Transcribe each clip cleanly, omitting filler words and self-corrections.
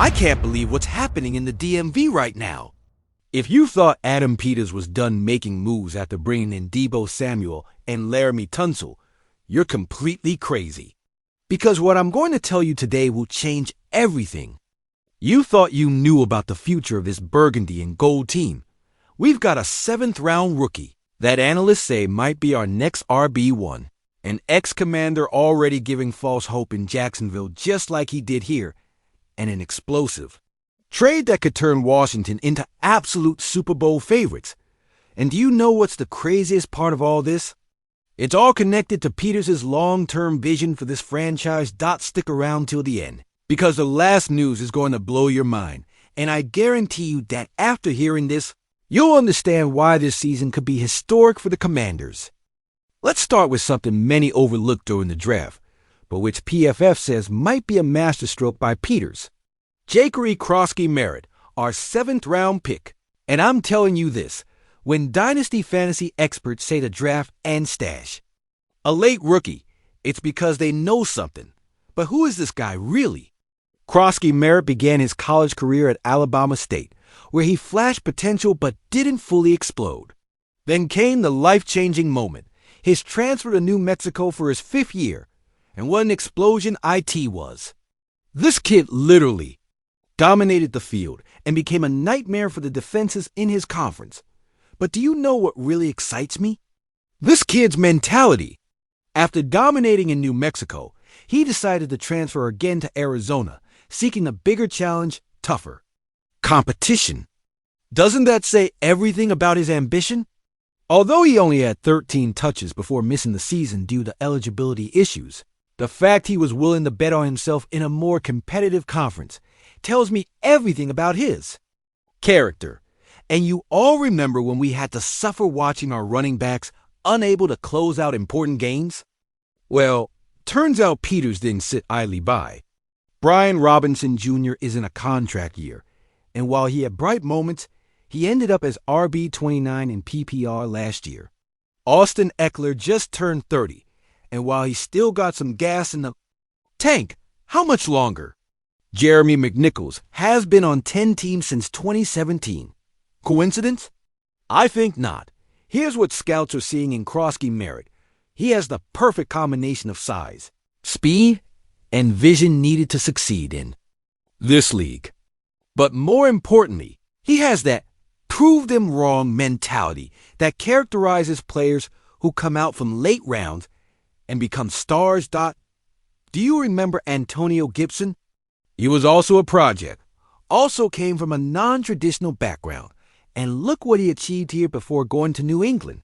I can't believe what's happening in the DMV right now. If you thought Adam Peters was done making moves after bringing in Deebo Samuel and Laramie Tunsil, you're completely crazy. Because what I'm going to tell you today will change everything. You thought you knew about the future of this Burgundy and Gold team. We've got a 7th-round rookie that analysts say might be our next RB1, an ex-commander already giving false hope in Jacksonville just like he did here, and an explosive trade that could turn Washington into absolute Super Bowl favorites. And do you know what's the craziest part of all this? It's all connected to Peters' long-term vision for this franchise. Stick around till the end, because the last news is going to blow your mind, and I guarantee you that after hearing this, you'll understand why this season could be historic for the Commanders. Let's start with something many overlooked during the draft, but which PFF says might be a masterstroke by Peters. Ja'Cory Crosky-Merritt, our 7th-round pick. And I'm telling you this, when Dynasty Fantasy experts say to draft and stash a late rookie, it's because they know something. But who is this guy really? Crosky-Merritt began his college career at Alabama State, where he flashed potential but didn't fully explode. Then came the life-changing moment, his transfer to New Mexico for his 5th year, and what an explosion it was. This kid literally dominated the field and became a nightmare for the defenses in his conference. But do you know what really excites me? This kid's mentality. After dominating in New Mexico, he decided to transfer again to Arizona, seeking a bigger challenge, tougher competition. Doesn't that say everything about his ambition? Although he only had 13 touches before missing the season due to eligibility issues, the fact he was willing to bet on himself in a more competitive conference tells me everything about his character. And you all remember when we had to suffer watching our running backs unable to close out important games? Well, turns out Peters didn't sit idly by. Brian Robinson Jr. is in a contract year, and while he had bright moments, he ended up as RB29 in PPR last year. Austin Eckler just turned 30, and while he still got some gas in the tank, how much longer? Jeremy McNichols has been on 10 teams since 2017. Coincidence? I think not. Here's what scouts are seeing in Crosky-Merritt. He has the perfect combination of size, speed, and vision needed to succeed in this league. But more importantly, he has that prove them wrong mentality that characterizes players who come out from late rounds and become stars. Do you remember Antonio Gibson? He was also a project, also came from a non-traditional background, and look what he achieved here before going to New England.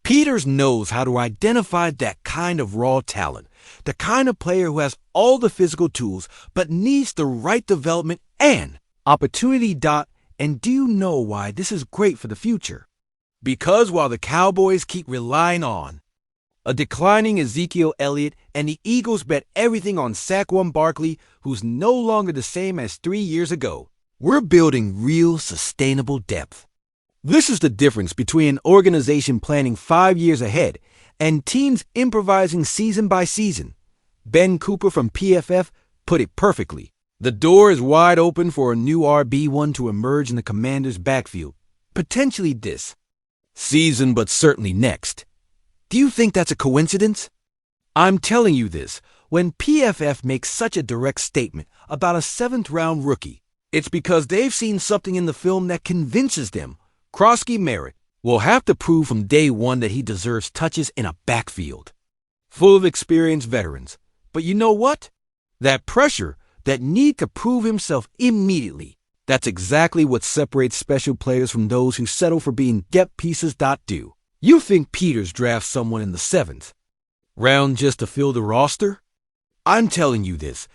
Peters knows how to identify that kind of raw talent, the kind of player who has all the physical tools but needs the right development and opportunity. And do you know why this is great for the future? Because while the Cowboys keep relying on a declining Ezekiel Elliott and the Eagles bet everything on Saquon Barkley, who's no longer the same as 3 years ago, we're building real sustainable depth. This is the difference between an organization planning 5 years ahead and teams improvising season by season. Ben Cooper from PFF put it perfectly. The door is wide open for a new RB1 to emerge in the Commanders' backfield, potentially this season, but certainly next. Do you think that's a coincidence? I'm telling you this, when PFF makes such a direct statement about a 7th-round rookie, it's because they've seen something in the film that convinces them Crosky-Merritt will have to prove from day one that he deserves touches in a backfield full of experienced veterans. But you know what? That pressure, that need to prove himself immediately, that's exactly what separates special players from those who settle for being depth pieces. Do you think Peters drafts someone in the 7th round just to fill the roster? I'm telling you this,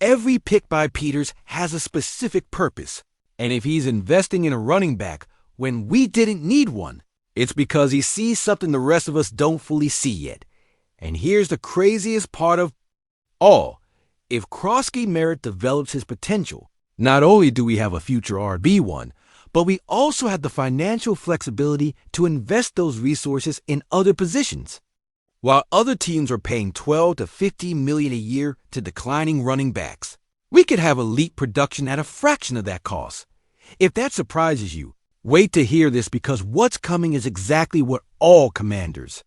every pick by Peters has a specific purpose. And if he's investing in a running back when we didn't need one, it's because he sees something the rest of us don't fully see yet. And here's the craziest part of all. If Crosky-Merritt develops his potential, not only do we have a future RB1, but we also have the financial flexibility to invest those resources in other positions. While other teams are paying $12 to $15 million a year to declining running backs, We could have elite production at a fraction of that cost. If that surprises you, wait to hear this because what's coming is exactly what all Commanders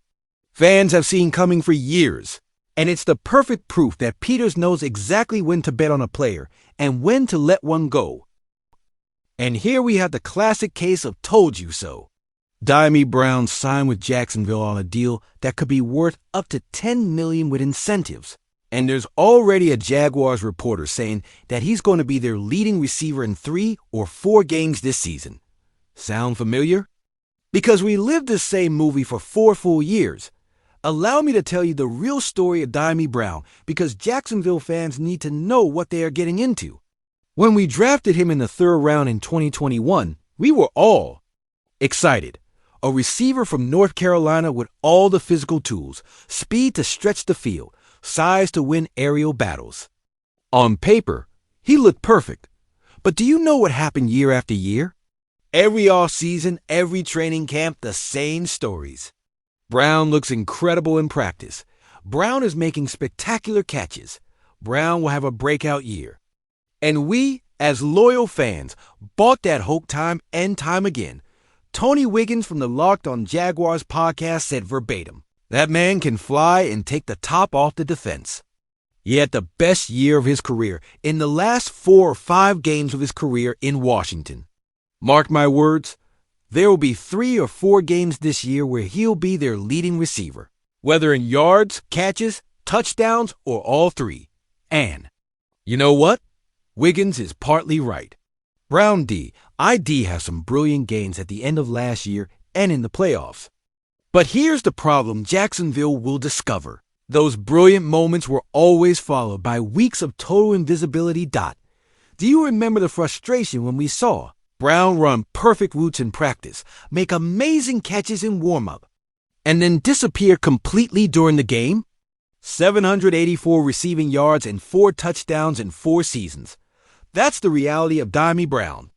fans have seen coming for years. And it's the perfect proof that Peters knows exactly when to bet on a player and when to let one go. And here we have the classic case of told you so. Dimey Brown signed with Jacksonville on a deal that could be worth up to $10 million with incentives. And there's already a Jaguars reporter saying that he's going to be their leading receiver in 3 or 4 games this season. Sound familiar? Because we lived this same movie for 4 full years. Allow me to tell you the real story of Dimey Brown because Jacksonville fans need to know what they are getting into. When we drafted him in the 3rd round in 2021, we were all excited. A receiver from North Carolina with all the physical tools, speed to stretch the field, size to win aerial battles. On paper, he looked perfect. But do you know what happened year after year? Every offseason, every training camp, the same stories. Brown looks incredible in practice. Brown is making spectacular catches. Brown will have a breakout year. And we, as loyal fans, bought that hope time and time again. Tony Wiggins from the Locked on Jaguars podcast said verbatim, "That man can fly and take the top off the defense." He had the best year of his career in the last 4 or 5 games of his career in Washington. Mark my words, there will be 3 or 4 games this year where he'll be their leading receiver, whether in yards, catches, touchdowns, or all 3. And you know what? Wiggins is partly right. Brown ID has some brilliant games at the end of last year and in the playoffs. But here's the problem Jacksonville will discover. Those brilliant moments were always followed by weeks of total invisibility. Do you remember the frustration when we saw Brown run perfect routes in practice, make amazing catches in warm-up, and then disappear completely during the game? 784 receiving yards and 4 touchdowns in 4 seasons. That's the reality of Dimey Brown.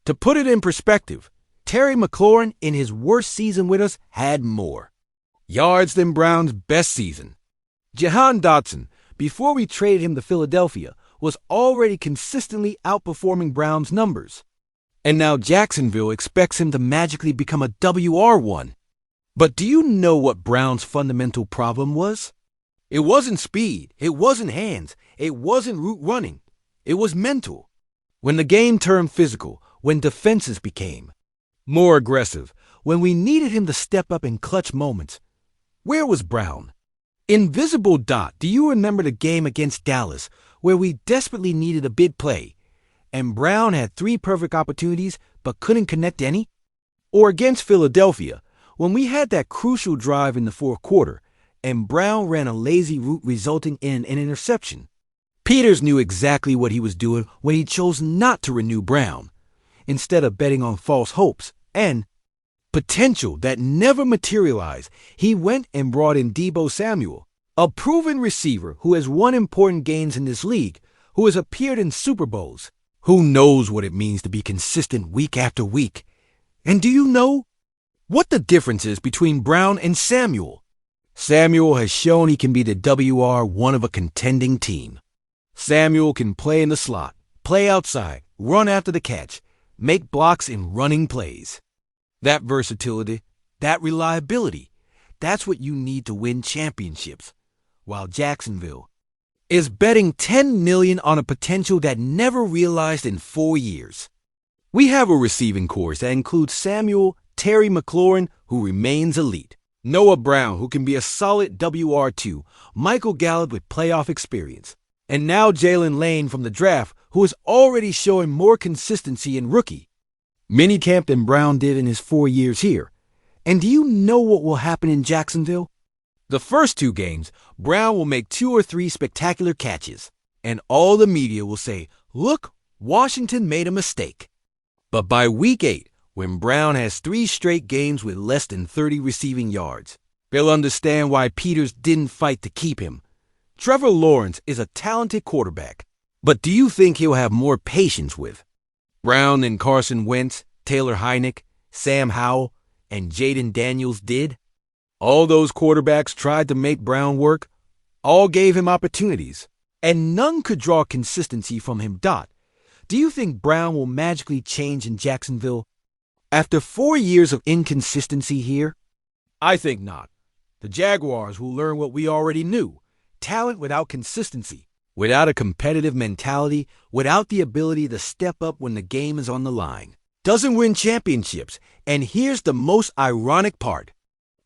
To put it in perspective, Terry McLaurin in his worst season with us had more yards than Brown's best season. Jahan Dotson, before we traded him to Philadelphia, was already consistently outperforming Brown's numbers. And now Jacksonville expects him to magically become a WR1. But do you know what Brown's fundamental problem was? It wasn't speed, it wasn't hands, it wasn't route running. It was mental. When the game turned physical, when defenses became more aggressive, when we needed him to step up in clutch moments, where was Brown? Invisible. Do you remember the game against Dallas where we desperately needed a big play, and Brown had 3 perfect opportunities but couldn't connect any? Or against Philadelphia, when we had that crucial drive in the 4th quarter, and Brown ran a lazy route resulting in an interception? Peters knew exactly what he was doing when he chose not to renew Brown. Instead of betting on false hopes and potential that never materialized, he went and brought in Deebo Samuel, a proven receiver who has won important games in this league, who has appeared in Super Bowls, who knows what it means to be consistent week after week. And do you know what the difference is between Brown and Samuel? Samuel has shown he can be the WR1 of a contending team. Samuel can play in the slot, play outside, run after the catch, make blocks in running plays. That versatility, that reliability, that's what you need to win championships. While Jacksonville is betting $10 million on a potential that never realized in 4 years. We have a receiving corps that includes Samuel, Terry McLaurin, who remains elite, Noah Brown, who can be a solid WR2, Michael Gallup with playoff experience, and now Jalen Lane from the draft, who is already showing more consistency in rookie minicamp than Brown did in his 4 years here. And do you know what will happen in Jacksonville? The first 2 games, Brown will make 2 or 3 spectacular catches, and all the media will say, "Look, Washington made a mistake." But by week 8, when Brown has 3 straight games with less than 30 receiving yards, they'll understand why Peters didn't fight to keep him. Trevor Lawrence is a talented quarterback, but do you think he'll have more patience with Brown than Carson Wentz, Taylor Heinicke, Sam Howell, and Jaden Daniels did? All those quarterbacks tried to make Brown work, all gave him opportunities, and none could draw consistency from him. Do you think Brown will magically change in Jacksonville after 4 years of inconsistency here? I think not. The Jaguars will learn what we already knew: talent without consistency, without a competitive mentality, without the ability to step up when the game is on the line, doesn't win championships. And here's the most ironic part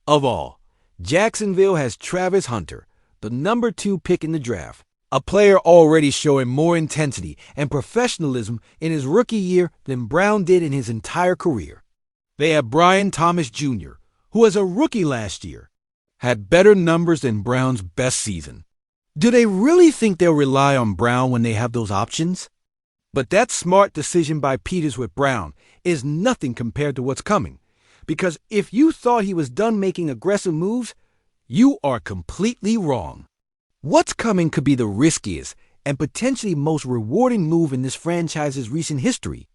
of all. Jacksonville has Travis Hunter, the number 2 pick in the draft, a player already showing more intensity and professionalism in his rookie year than Brown did in his entire career. They have Brian Thomas Jr., who as a rookie last year had better numbers than Brown's best season. Do they really think they'll rely on Brown when they have those options? But that smart decision by Peters with Brown is nothing compared to what's coming. Because if you thought he was done making aggressive moves, you are completely wrong. What's coming could be the riskiest and potentially most rewarding move in this franchise's recent history.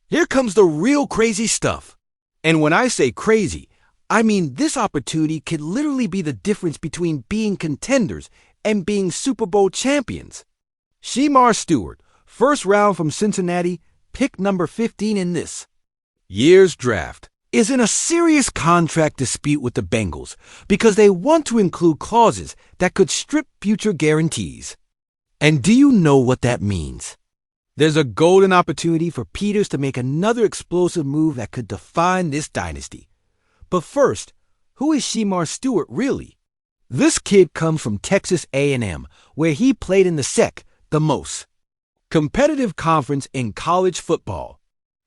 Here comes the real crazy stuff. And when I say crazy, I mean this opportunity could literally be the difference between being contenders and being Super Bowl champions. Sheamar Stewart, first round from Cincinnati, pick number 15 in this year's draft, is in a serious contract dispute with the Bengals because they want to include clauses that could strip future guarantees. And do you know what that means? There's a golden opportunity for Peters to make another explosive move that could define this dynasty. But first, who is Sheamar Stewart really? This kid comes from Texas A&M, where he played in the SEC, the most competitive conference in college football.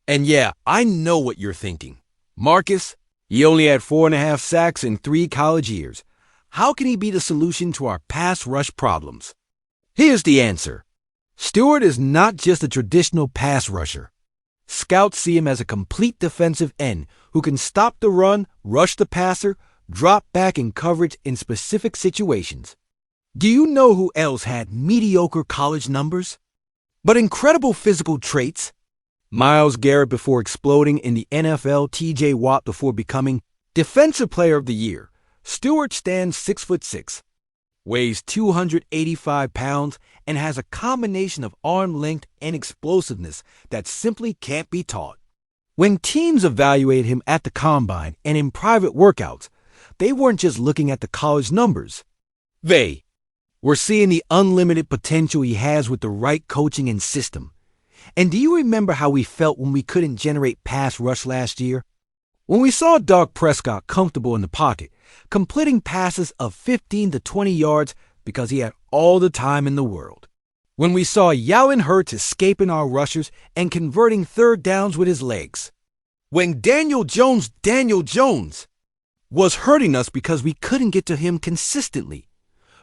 And yeah, I know what you're thinking. Marcus, he only had 4.5 sacks in 3 college years. How can he be the solution to our pass rush problems? Here's the answer. Stewart is not just a traditional pass rusher. Scouts see him as a complete defensive end who can stop the run, rush the passer, drop back in coverage in specific situations. Do you know who else had mediocre college numbers, but incredible physical traits? Myles Garrett before exploding in the NFL, T.J. Watt before becoming Defensive Player of the Year. Stewart stands 6'6", weighs 285 pounds, and has a combination of arm length and explosiveness that simply can't be taught. When teams evaluate him at the combine and in private workouts, they weren't just looking at the college numbers. They were seeing the unlimited potential he has with the right coaching and system. And do you remember how we felt when we couldn't generate pass rush last year? When we saw Dak Prescott comfortable in the pocket, completing passes of 15 to 20 yards because he had all the time in the world. When we saw Jalen Hurts escaping our rushers and converting third downs with his legs. When Daniel Jones was hurting us because we couldn't get to him consistently.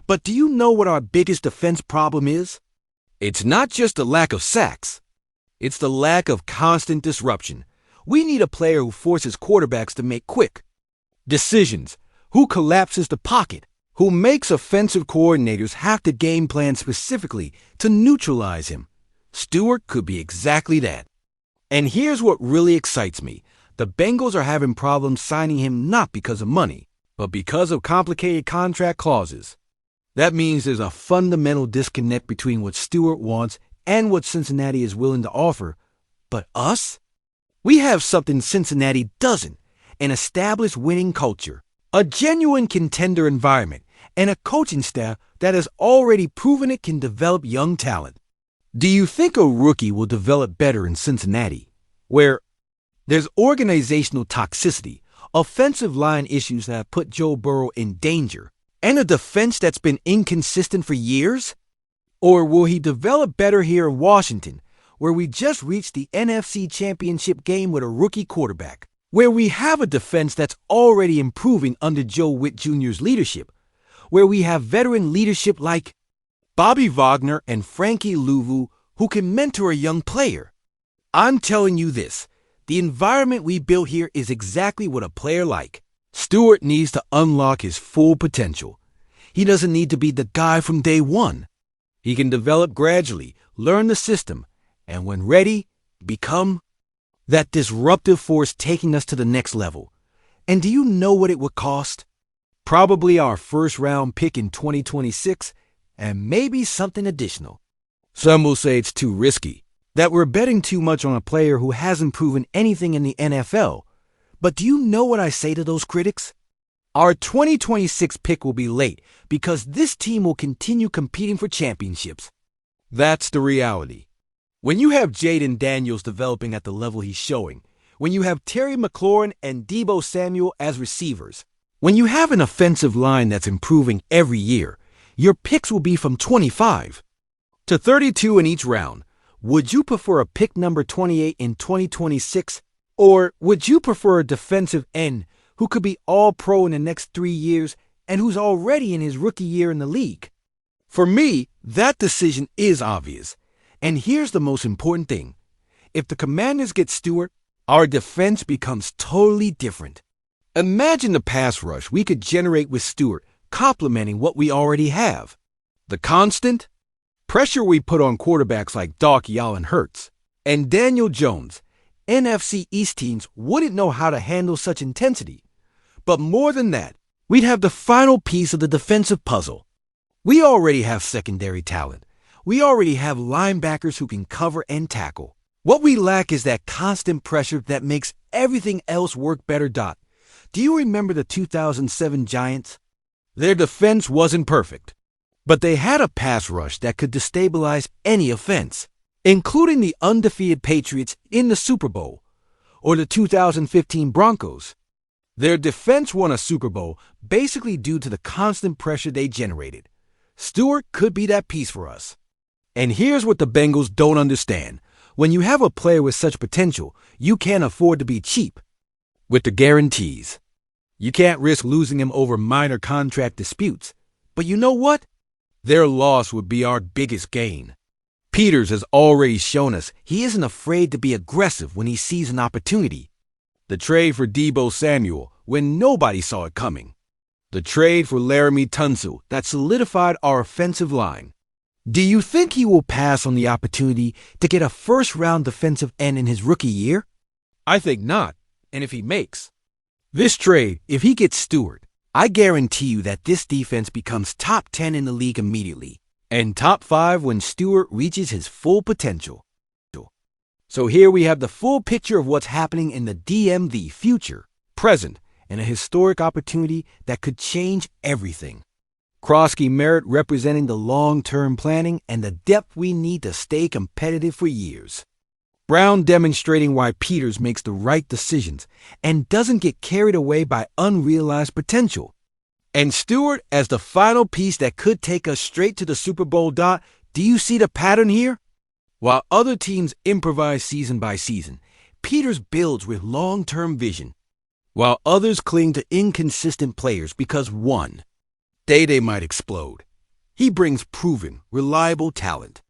But do you know what our biggest defense problem is? It's not just the lack of sacks. It's the lack of constant disruption. We need a player who forces quarterbacks to make quick decisions, who collapses the pocket, who makes offensive coordinators have to game plan specifically to neutralize him. Stewart could be exactly that. And here's what really excites me. The Bengals are having problems signing him not because of money, but because of complicated contract clauses. That means there's a fundamental disconnect between what Stewart wants and what Cincinnati is willing to offer. But us? We have something Cincinnati doesn't: an established winning culture, a genuine contender environment, and a coaching staff that has already proven it can develop young talent. Do you think a rookie will develop better in Cincinnati, where there's organizational toxicity, offensive line issues that have put Joe Burrow in danger, and a defense that's been inconsistent for years? Or will he develop better here in Washington, where we just reached the NFC Championship game with a rookie quarterback, where we have a defense that's already improving under Joe Witt Jr.'s leadership, where we have veteran leadership like Bobby Wagner and Frankie Louvu who can mentor a young player? I'm telling you this, the environment we built here is exactly what a player like Stewart needs to unlock his full potential. He doesn't need to be the guy from day one. He can develop gradually, learn the system, and when ready, become that disruptive force taking us to the next level. And do you know what it would cost? Probably our first round pick in 2026 and maybe something additional. Some will say it's too risky, that we're betting too much on a player who hasn't proven anything in the NFL. But do you know what I say to those critics? Our 2026 pick will be late because this team will continue competing for championships. That's the reality. When you have Jaden Daniels developing at the level he's showing, when you have Terry McLaurin and Deebo Samuel as receivers, when you have an offensive line that's improving every year, your picks will be from 25 to 32 in each round. Would you prefer a pick number 28 in 2026, or would you prefer a defensive end who could be all-pro in the next 3 years and who's already in his rookie year in the league? For me, that decision is obvious. And here's the most important thing. If the Commanders get Stewart, our defense becomes totally different. Imagine the pass rush we could generate with Stewart, complementing what we already have. The constant pressure we put on quarterbacks like Doc Allen Hurts and Daniel Jones. NFC East teams wouldn't know how to handle such intensity. But more than that, we'd have the final piece of the defensive puzzle. We already have secondary talent. We already have linebackers who can cover and tackle. What we lack is that constant pressure that makes everything else work better. Do you remember the 2007 Giants? Their defense wasn't perfect, but they had a pass rush that could destabilize any offense, including the undefeated Patriots in the Super Bowl or the 2015 Broncos. Their defense won a Super Bowl basically due to the constant pressure they generated. Stewart could be that piece for us. And here's what the Bengals don't understand. When you have a player with such potential, you can't afford to be cheap with the guarantees. You can't risk losing him over minor contract disputes. But you know what? Their loss would be our biggest gain. Peters has already shown us he isn't afraid to be aggressive when he sees an opportunity. The trade for Deebo Samuel when nobody saw it coming. The trade for Laremy Tunsil that solidified our offensive line. Do you think he will pass on the opportunity to get a first-round defensive end in his rookie year? I think not, and if he makes this trade, if he gets Stewart, I guarantee you that this defense becomes top 10 in the league immediately, and top 5 when Stewart reaches his full potential. So here we have the full picture of what's happening in the DMV future, present, and a historic opportunity that could change everything. Kroski Merritt representing the long-term planning and the depth we need to stay competitive for years. Brown demonstrating why Peters makes the right decisions and doesn't get carried away by unrealized potential. And Stewart as the final piece that could take us straight to the Super Bowl. Do you see the pattern here? While other teams improvise season by season, Peters builds with long-term vision. While others cling to inconsistent players because one day they might explode. He brings proven, reliable talent.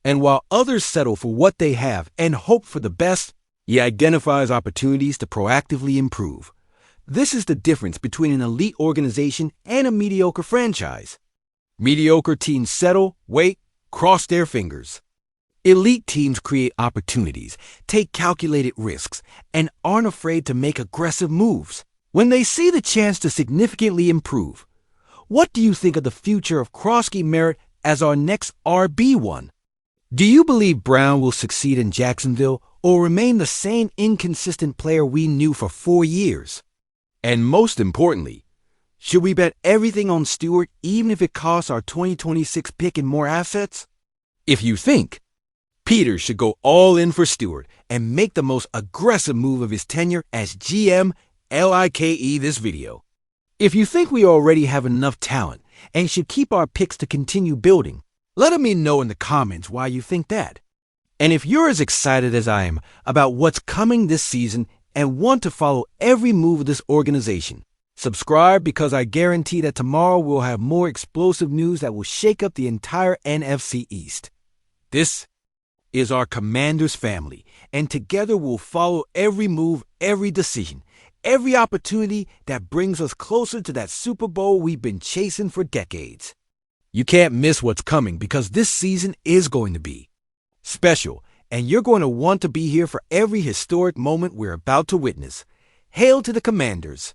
And while others settle for what they have and hope for the best, he identifies opportunities to proactively improve. This is the difference between an elite organization and a mediocre franchise. Mediocre teams settle, wait, cross their fingers. Elite teams create opportunities, take calculated risks, and aren't afraid to make aggressive moves when they see the chance to significantly improve. What do you think of the future of Kroski Merritt as our next RB1? Do you believe Brown will succeed in Jacksonville or remain the same inconsistent player we knew for 4 years? And most importantly, should we bet everything on Stewart even if it costs our 2026 pick and more assets? If you think Peters should go all in for Stewart and make the most aggressive move of his tenure as GM, like this video. If you think we already have enough talent and should keep our picks to continue building, let me know in the comments why you think that. And if you're as excited as I am about what's coming this season and want to follow every move of this organization, subscribe because I guarantee that tomorrow we'll have more explosive news that will shake up the entire NFC East. This is our Commanders family, and together we'll follow every move, every decision, every opportunity that brings us closer to that Super Bowl we've been chasing for decades. You can't miss what's coming because this season is going to be special, and you're going to want to be here for every historic moment we're about to witness. Hail to the Commanders!